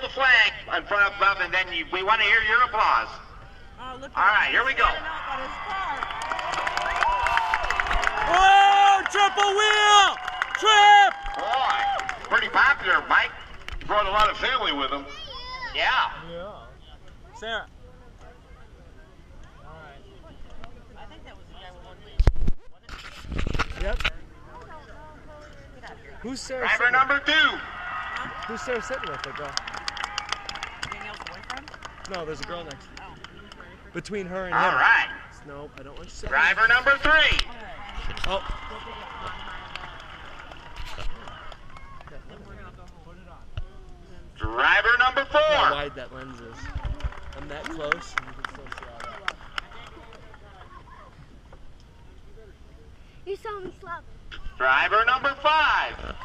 the flag in front of them, and then we want to hear your applause. All right, here we go. Oh, triple wheel! Trip! Boy, pretty popular, Mike. Brought a lot of family with him. Yeah. Sarah. I think that was the guy with one lead. Yep. Who's Sarah? Driver number 2. Who's Sarah sitting with? The girl. Danielle's boyfriend? No, there's a girl next. Between her and All him. right. No, I don't want you to say. Driver number 3. Oh. Driver number 4. How wide that lens is. I'm that close, and you can still see all that. You saw me slap. Driver number 5.